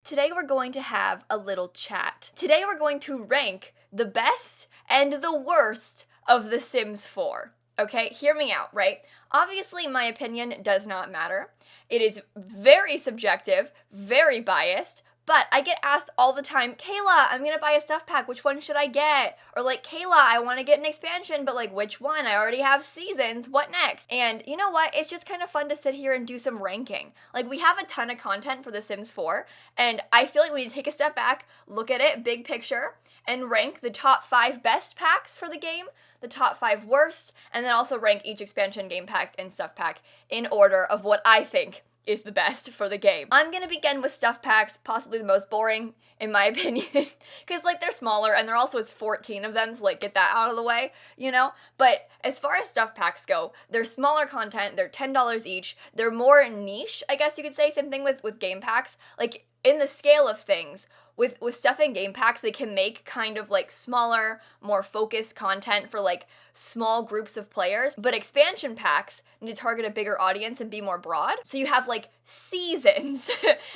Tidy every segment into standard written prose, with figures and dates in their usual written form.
Today we're going to have a little chat. Today we're going to rank the best and the worst of The Sims 4. Okay, hear me out, right? Obviously, my opinion does not matter. It is very subjective, very biased, but I get asked all the time, Kayla, I'm gonna buy a stuff pack, which one should I get? Or like, Kayla, I wanna get an expansion, but like, which one? I already have seasons, what next? And you know what? It's just kind of fun to sit here and do some ranking. Like, we have a ton of content for The Sims 4, and I feel like we need to take a step back, look at it, big picture, and rank the top 5 best packs for the game, the top 5 worst, and then also rank each expansion, game pack, and stuff pack in order of what I think is the best for the game. I'm gonna begin with stuff packs, possibly the most boring, in my opinion, because like they're smaller and there also is 14 of them, so like get that out of the way, you know? But as far as stuff packs go, they're smaller content, they're $10 each, they're more niche, I guess you could say, same thing with game packs. Like, in the scale of things, with stuff in game packs, they can make kind of like smaller, more focused content for like small groups of players, but expansion packs need to target a bigger audience and be more broad. So you have like seasons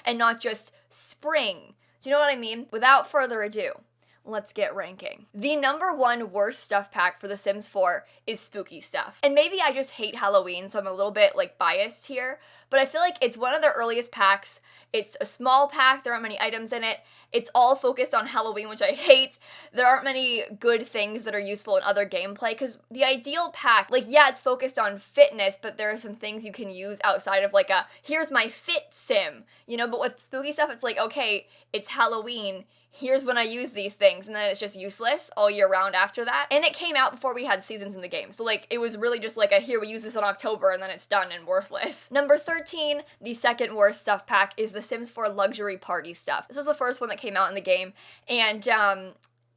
and not just spring. Do you know what I mean? Without further ado, let's get ranking. The number 1 worst stuff pack for The Sims 4 is spooky stuff. And maybe I just hate Halloween, so I'm a little bit like biased here, but I feel like it's one of the earliest packs. It's a small pack, there aren't many items in it. It's all focused on Halloween, which I hate. There aren't many good things that are useful in other gameplay, because the ideal pack, like, yeah, it's focused on fitness, but there are some things you can use outside of like a, here's my fit sim, you know? But with spooky stuff, it's like, okay, it's Halloween, here's when I use these things, and then it's just useless all year round after that. And it came out before we had seasons in the game, so like, it was really just like a, here, we use this in October, and then it's done and worthless. Number 13, the second worst stuff pack, is The Sims 4 Luxury Party Stuff. This was the first one that came out in the game, and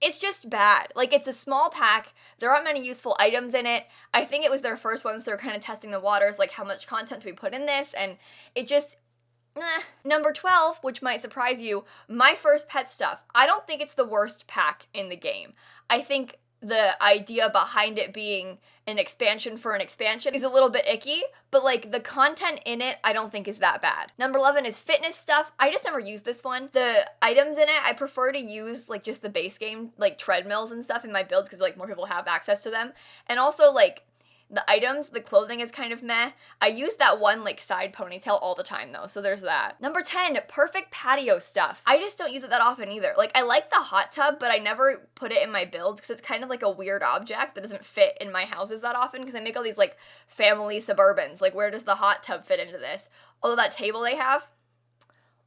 it's just bad. Like, it's a small pack, there aren't many useful items in it. I think it was their first one, so they're kind of testing the waters, like how much content do we put in this, and it just, Number 12, which might surprise you, My First Pet Stuff. I don't think it's the worst pack in the game. I think the idea behind it being an expansion for an expansion is a little bit icky, but like the content in it I don't think is that bad. Number 11 is fitness stuff. I just never used this one. The items in it, I prefer to use like just the base game, like treadmills and stuff in my builds, because like more people have access to them. And also like the items, the clothing is kind of meh. I use that one like side ponytail all the time though, so there's that. Number 10, perfect patio stuff. I just don't use it that often either. Like, I like the hot tub, but I never put it in my builds because it's kind of like a weird object that doesn't fit in my houses that often, because I make all these like family suburbans. Like, where does the hot tub fit into this? Although that table they have,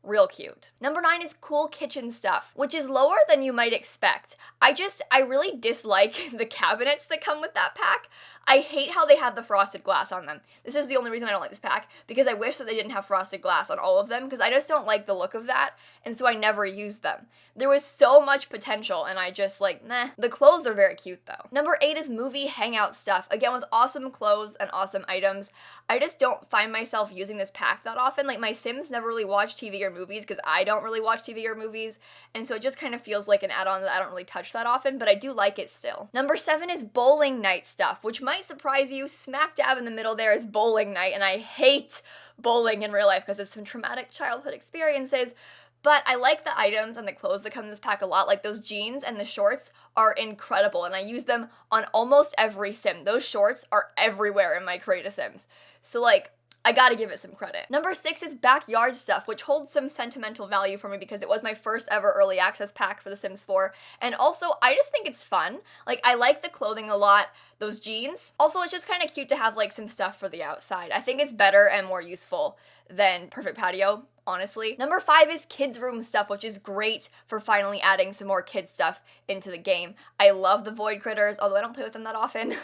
real cute. Number 9 is cool kitchen stuff, which is lower than you might expect. I really dislike the cabinets that come with that pack. I hate how they have the frosted glass on them. This is the only reason I don't like this pack, because I wish that they didn't have frosted glass on all of them, because I just don't like the look of that, and so I never used them. There was so much potential, and I just like, meh. The clothes are very cute though. Number 8 is movie hangout stuff, again with awesome clothes and awesome items. I just don't find myself using this pack that often. Like, my Sims never really watch TV or movies, because I don't really watch TV or movies, and so it just kind of feels like an add-on that I don't really touch that often, but I do like it still. Number 7 is bowling night stuff, which might surprise you. Smack dab in the middle there is bowling night, and I hate bowling in real life because of some traumatic childhood experiences. But I like the items and the clothes that come in this pack a lot. Like, those jeans and the shorts are incredible, and I use them on almost every sim. Those shorts are everywhere in my Create a Sims. So like, I gotta give it some credit. Number 6 is backyard stuff, which holds some sentimental value for me because it was my first ever early access pack for The Sims 4. And also, I just think it's fun. Like, I like the clothing a lot, those jeans. Also, it's just kind of cute to have like some stuff for the outside. I think it's better and more useful than Perfect Patio, honestly. Number 5 is kids room stuff, which is great for finally adding some more kids stuff into the game. I love the void critters, although I don't play with them that often.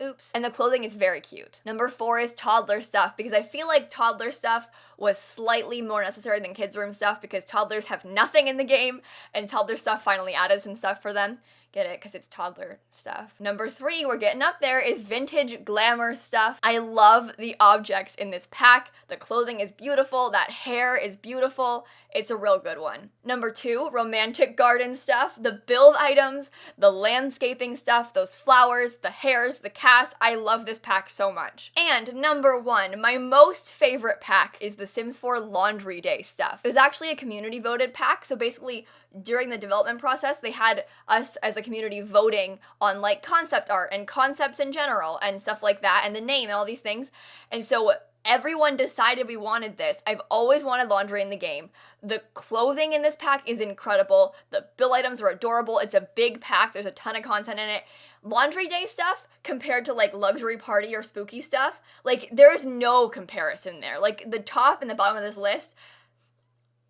Oops. And the clothing is very cute. Number 4 is toddler stuff, because I feel like toddler stuff was slightly more necessary than kids room stuff, because toddlers have nothing in the game, and toddler stuff finally added some stuff for them. Get it? Because it's toddler stuff. Number 3, we're getting up there, is vintage glamour stuff. I love the objects in this pack. The clothing is beautiful. That hair is beautiful. It's a real good one. Number 2, romantic garden stuff. The build items, the landscaping stuff, those flowers, the hairs, the cast. I love this pack so much. And number 1, my most favorite pack is the Sims 4 Laundry Day stuff. It was actually a community voted pack, so basically during the development process, they had us as a community voting on like concept art and concepts in general and stuff like that, and the name and all these things. And so everyone decided we wanted this. I've always wanted laundry in the game. The clothing in this pack is incredible. The bill items are adorable. It's a big pack. There's a ton of content in it. Laundry Day stuff compared to like luxury party or spooky stuff, like there's no comparison there. Like the top and the bottom of this list,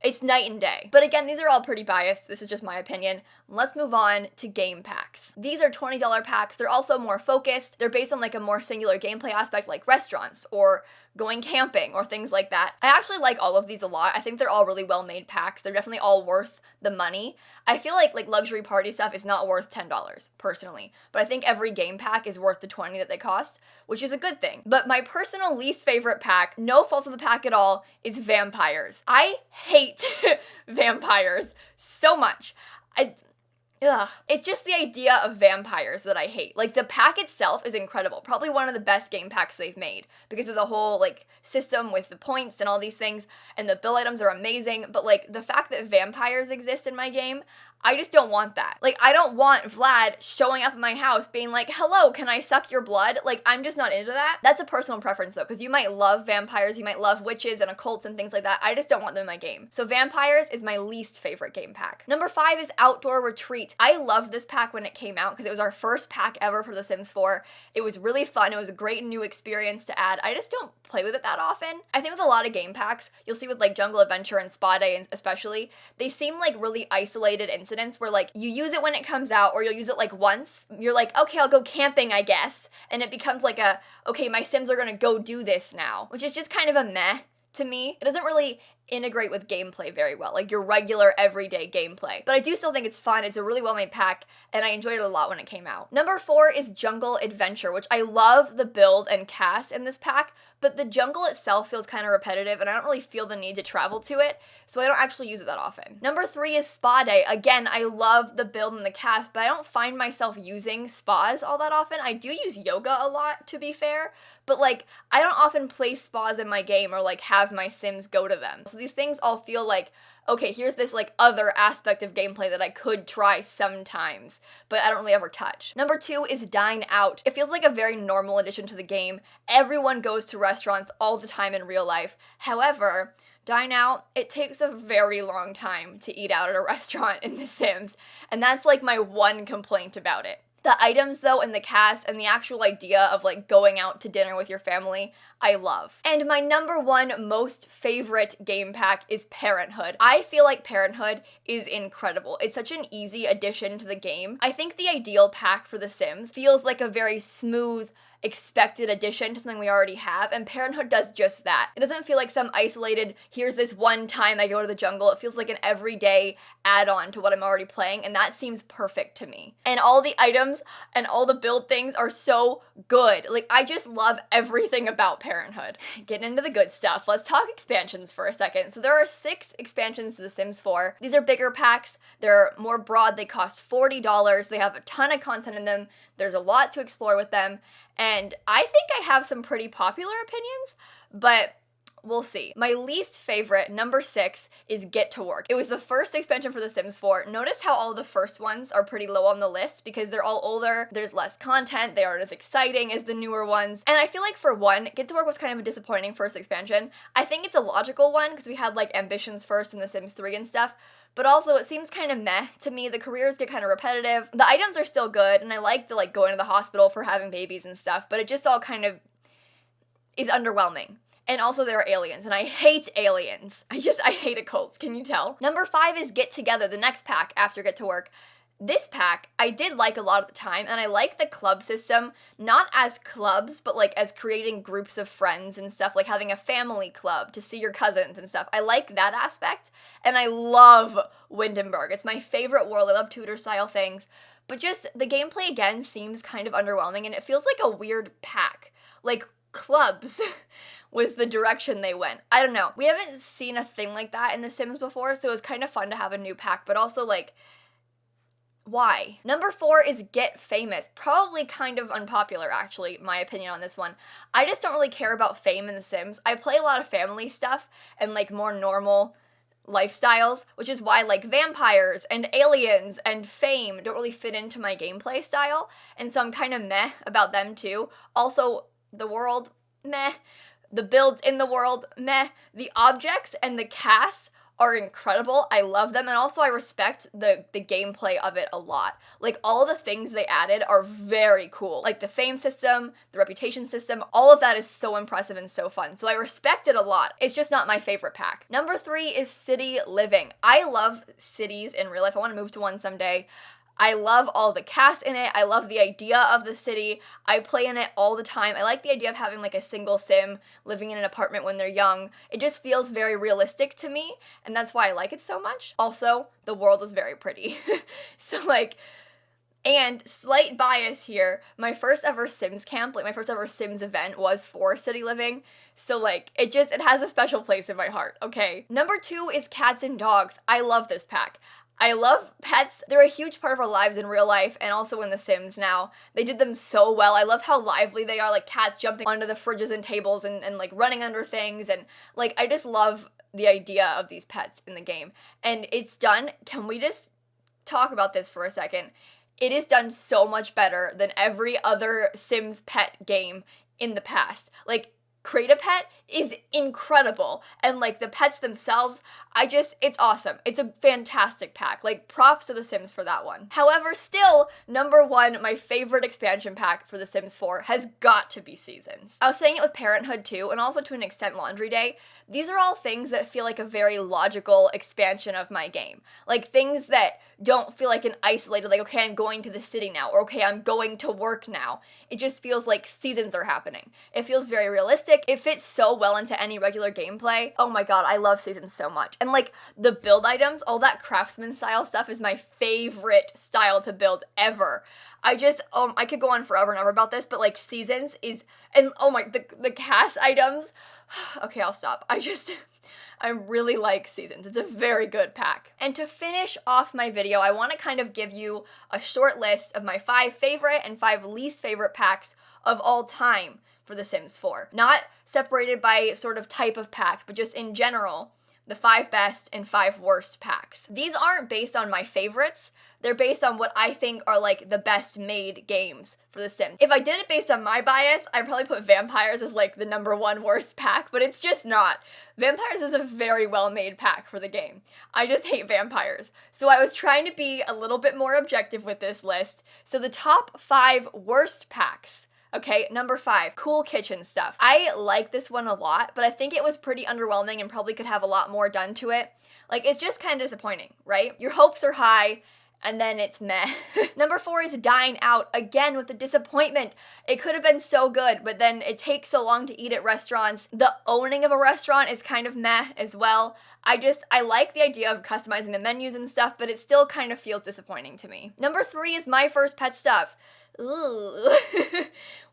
it's night and day. But again, these are all pretty biased. This is just my opinion. Let's move on to game packs. These are $20 packs. They're also more focused. They're based on like a more singular gameplay aspect like restaurants or going camping or things like that. I actually like all of these a lot. I think they're all really well made packs. They're definitely all worth the money. I feel like luxury party stuff is not worth $10 personally, but I think every game pack is worth the $20 that they cost, which is a good thing. But my personal least favorite pack, no fault of the pack at all, is vampires. I hate vampires so much. It's just the idea of vampires that I hate. Like, the pack itself is incredible. Probably one of the best game packs they've made because of the whole, like, system with the points and all these things, and the bill items are amazing, but, like, the fact that vampires exist in my game, I just don't want that. Like, I don't want Vlad showing up at my house being like, hello, can I suck your blood? Like, I'm just not into that. That's a personal preference, though, because you might love vampires, you might love witches and occults and things like that. I just don't want them in my game. So vampires is my least favorite game pack. Number 5 is Outdoor Retreat. I loved this pack when it came out because it was our first pack ever for The Sims 4. It was really fun. It was a great new experience to add. I just don't play with it that often. I think with a lot of game packs, you'll see with like Jungle Adventure and Spa Day especially, they seem like really isolated incidents where like you use it when it comes out or you'll use it like once. You're like, okay, I'll go camping, I guess. And it becomes like a, okay, my Sims are gonna go do this now, which is just kind of a meh to me. It doesn't really integrate with gameplay very well, like your regular everyday gameplay. But I do still think it's fun. It's a really well-made pack, and I enjoyed it a lot when it came out. Number 4 is Jungle Adventure, which I love the build and cast in this pack, but the jungle itself feels kind of repetitive, and I don't really feel the need to travel to it, so I don't actually use it that often. Number 3 is Spa Day. Again, I love the build and the cast, but I don't find myself using spas all that often. I do use yoga a lot, to be fair, but like, I don't often place spas in my game or like have my Sims go to them. So these things all feel like, okay, here's this like other aspect of gameplay that I could try sometimes, but I don't really ever touch. Number 2 is Dine Out. It feels like a very normal addition to the game. Everyone goes to restaurants all the time in real life. However, Dine Out, it takes a very long time to eat out at a restaurant in The Sims, and that's like my one complaint about it. The items, though, and the cast, and the actual idea of, like, going out to dinner with your family, I love. And my number 1 most favorite game pack is Parenthood. I feel like Parenthood is incredible. It's such an easy addition to the game. I think the ideal pack for The Sims feels like a very smooth, expected addition to something we already have, and Parenthood does just that. It doesn't feel like some isolated, here's this one time I go to the jungle. It feels like an everyday add-on to what I'm already playing, and that seems perfect to me. And all the items and all the build things are so good. Like, I just love everything about Parenthood. Getting into the good stuff, let's talk expansions for a second. So there are 6 expansions to The Sims 4. These are bigger packs. They're more broad. They cost $40. They have a ton of content in them. There's a lot to explore with them. And I think I have some pretty popular opinions, but we'll see. My least favorite, number 6, is Get to Work. It was the first expansion for The Sims 4. Notice how all the first ones are pretty low on the list because they're all older, there's less content, they aren't as exciting as the newer ones. And I feel like for one, Get to Work was kind of a disappointing first expansion. I think it's a logical one because we had like Ambitions first in The Sims 3 and stuff. But also, it seems kind of meh to me. The careers get kind of repetitive. The items are still good, and I like the like going to the hospital for having babies and stuff, but it just all kind of is underwhelming. And also there are aliens, and I hate aliens. I hate occults, can you tell? Number 5 is Get Together, the next pack after Get to Work. This pack I did like a lot at the time, and I like the club system, not as clubs, but like as creating groups of friends and stuff, like having a family club to see your cousins and stuff. I like that aspect, and I love Windenburg. It's my favorite world. I love Tudor style things, but just the gameplay again seems kind of underwhelming, and it feels like a weird pack. Like clubs was the direction they went. I don't know. We haven't seen a thing like that in The Sims before, so it was kind of fun to have a new pack, but also like, why? Number 4 is Get Famous. Probably kind of unpopular, actually, my opinion on this one. I just don't really care about fame in The Sims. I play a lot of family stuff and like more normal lifestyles, which is why like vampires and aliens and fame don't really fit into my gameplay style, and so I'm kind of meh about them too. Also, the world, meh. The builds in the world, meh. The objects and the casts are incredible. I love them, and also I respect the gameplay of it a lot. Like, all the things they added are very cool. Like, the fame system, the reputation system, all of that is so impressive and so fun. So I respect it a lot. It's just not my favorite pack. Number 3 is City Living. I love cities in real life. I want to move to one someday. I love all the cast in it. I love the idea of the city. I play in it all the time. I like the idea of having like a single sim living in an apartment when they're young. It just feels very realistic to me, and that's why I like it so much. Also, the world is very pretty. So like, and slight bias here, my first ever Sims camp, like my first ever Sims event was for City Living. So like, it has a special place in my heart, okay? Number 2 is Cats and Dogs. I love this pack. I love pets. They're a huge part of our lives in real life and also in The Sims now. They did them so well. I love how lively they are, like cats jumping onto the fridges and tables and like running under things, and like I just love the idea of these pets in the game. And it's done, can we just talk about this for a second? It is done so much better than every other Sims pet game in the past. Like, Create a Pet is incredible, and like the pets themselves, it's awesome. It's a fantastic pack. Like, props to The Sims for that one. However, still, number 1, my favorite expansion pack for The Sims 4 has got to be Seasons. I was saying it with Parenthood too, and also to an extent Laundry Day. These are all things that feel like a very logical expansion of my game. Like, things that don't feel like an isolated, like, okay, I'm going to the city now, or okay, I'm going to work now. It just feels like seasons are happening. It feels very realistic. It fits so well into any regular gameplay. Oh my god, I love Seasons so much. And like, the build items, all that craftsman style stuff is my favorite style to build ever. I could go on forever and ever about this, but like Seasons is, and oh my, the cast items, okay, I'll stop. I really like Seasons. It's a very good pack. And to finish off my video, I want to kind of give you a short list of my 5 favorite and 5 least favorite packs of all time for The Sims 4. Not separated by sort of type of pack, but just in general, the 5 best and 5 worst packs. These aren't based on my favorites. They're based on what I think are like the best made games for The Sims. If I did it based on my bias, I'd probably put Vampires as like the number 1 worst pack, but it's just not. Vampires is a very well made pack for the game. I just hate vampires. So I was trying to be a little bit more objective with this list. So the top 5 worst packs. Okay, number 5, Cool Kitchen Stuff. I like this one a lot, but I think it was pretty underwhelming and probably could have a lot more done to it. Like, it's just kind of disappointing, right? Your hopes are high, and then it's meh. Number 4 is Dine Out, again with the disappointment. It could have been so good, but then it takes so long to eat at restaurants. The owning of a restaurant is kind of meh as well. I like the idea of customizing the menus and stuff, but it still kind of feels disappointing to me. Number 3 is My First Pet Stuff. Ooh.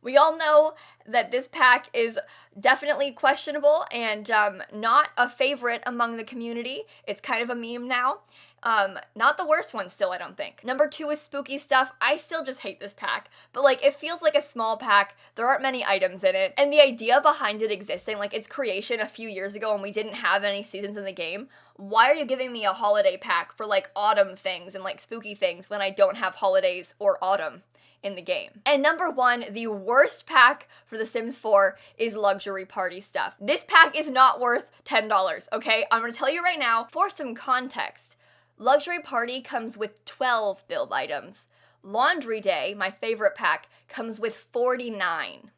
We all know that this pack is definitely questionable and not a favorite among the community. It's kind of a meme now. Not the worst one still, I don't think. Number 2 is Spooky Stuff. I still just hate this pack, but like, it feels like a small pack. There aren't many items in it, and the idea behind it existing, like its creation a few years ago when we didn't have any seasons in the game, why are you giving me a holiday pack for like autumn things and like spooky things when I don't have holidays or autumn in the game? And number 1, the worst pack for The Sims 4 is Luxury Party Stuff. This pack is not worth $10, okay? I'm gonna tell you right now, for some context, Luxury Party comes with 12 build items. Laundry Day, my favorite pack, comes with 49.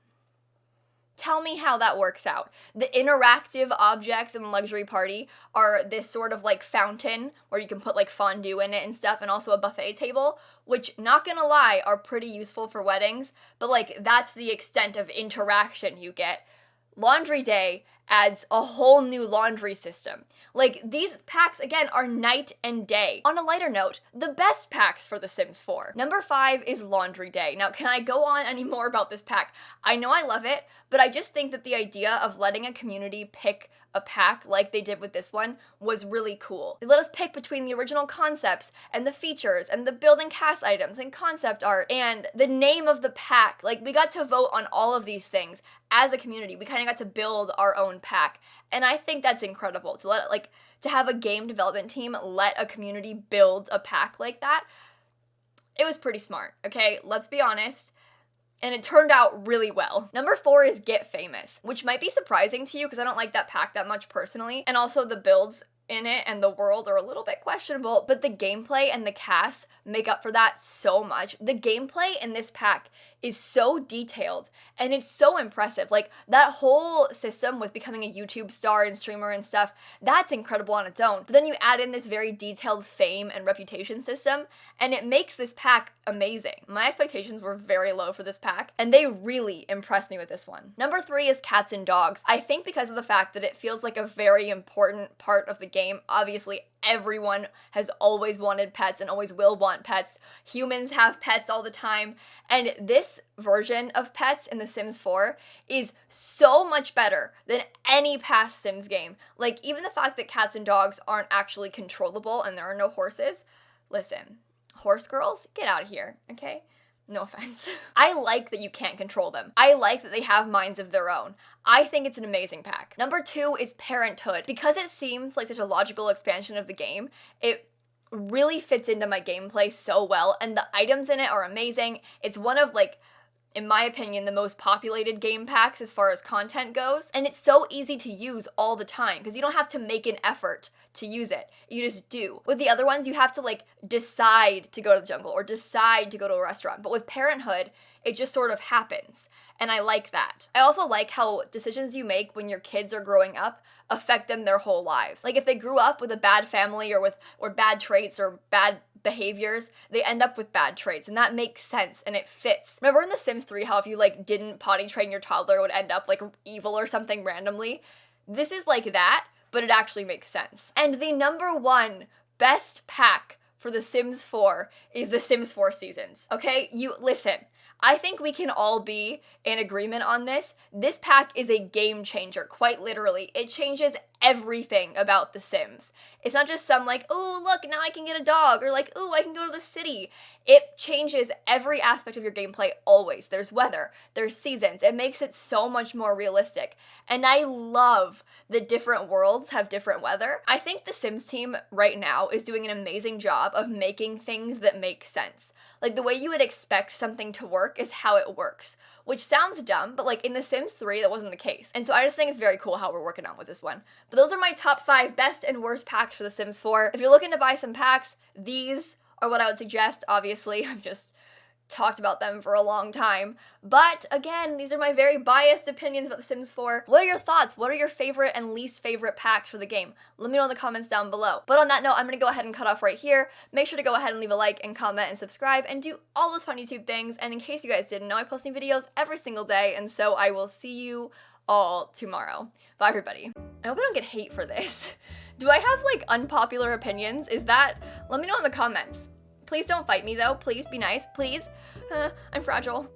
Tell me how that works out. The interactive objects in Luxury Party are this sort of like fountain where you can put like fondue in it and stuff, and also a buffet table, which, not gonna lie, are pretty useful for weddings, but like that's the extent of interaction you get. Laundry Day adds a whole new laundry system. Like, these packs, again, are night and day. On a lighter note, the best packs for The Sims 4. Number 5 is Laundry Day. Now, can I go on any more about this pack? I know I love it, but I just think that the idea of letting a community pick a pack like they did with this one was really cool. They let us pick between the original concepts and the features and the building cast items and concept art and the name of the pack. Like, we got to vote on all of these things as a community. We kind of got to build our own pack, and I think that's incredible to have a game development team let a community build a pack like that. It was pretty smart, okay? Let's be honest. And it turned out really well. Number 4 is Get Famous, which might be surprising to you because I don't like that pack that much personally. And also the builds in it and the world are a little bit questionable, but the gameplay and the cast make up for that so much. The gameplay in this pack is so detailed and it's so impressive. Like, that whole system with becoming a YouTube star and streamer and stuff, that's incredible on its own. But then you add in this very detailed fame and reputation system, and it makes this pack amazing. My expectations were very low for this pack, and they really impressed me with this one. Number 3 is Cats and Dogs. I think because of the fact that it feels like a very important part of the game. Obviously, everyone has always wanted pets and always will want pets. Humans have pets all the time, and this version of pets in The Sims 4 is so much better than any past Sims game. Like, even the fact that cats and dogs aren't actually controllable and there are no horses. Listen, horse girls, get out of here, okay? No offense. I like that you can't control them. I like that they have minds of their own. I think it's an amazing pack. Number 2 is Parenthood. Because it seems like such a logical expansion of the game, it really fits into my gameplay so well, and the items in it are amazing. It's one of, like, in my opinion, the most populated game packs as far as content goes, and it's so easy to use all the time because you don't have to make an effort to use it. You just do. With the other ones, you have to like decide to go to the jungle or decide to go to a restaurant, but with Parenthood, it just sort of happens, and I like that. I also like how decisions you make when your kids are growing up affect them their whole lives. Like, if they grew up with a bad family or bad traits or bad behaviors, they end up with bad traits, and that makes sense and it fits. Remember in The Sims 3 how if you like didn't potty train your toddler, it would end up like evil or something randomly? This is like that, but it actually makes sense. And the number 1 best pack for The Sims 4 is The Sims 4 Seasons. Okay, you listen. I think we can all be in agreement on this. This pack is a game changer, quite literally. It changes everything about The Sims. It's not just some like, oh, look, now I can get a dog, or like, oh, I can go to the city. It changes every aspect of your gameplay always. There's weather, there's seasons. It makes it so much more realistic. And I love that different worlds have different weather. I think the Sims team right now is doing an amazing job of making things that make sense. Like, the way you would expect something to work is how it works, which sounds dumb, but like in The Sims 3, that wasn't the case. And so I just think it's very cool how we're working on with this one. But those are my top 5 best and worst packs for The Sims 4. If you're looking to buy some packs, these are what I would suggest. Obviously, I've just talked about them for a long time. But again, these are my very biased opinions about The Sims 4. What are your thoughts? What are your favorite and least favorite packs for the game? Let me know in the comments down below. But on that note, I'm gonna go ahead and cut off right here. Make sure to go ahead and leave a like and comment and subscribe and do all those fun YouTube things. And in case you guys didn't know, I post new videos every single day, and so I will see you all tomorrow. Bye, everybody. I hope I don't get hate for this. Do I have like unpopular opinions? Let me know in the comments. Please don't fight me though. Please be nice. Please. I'm fragile.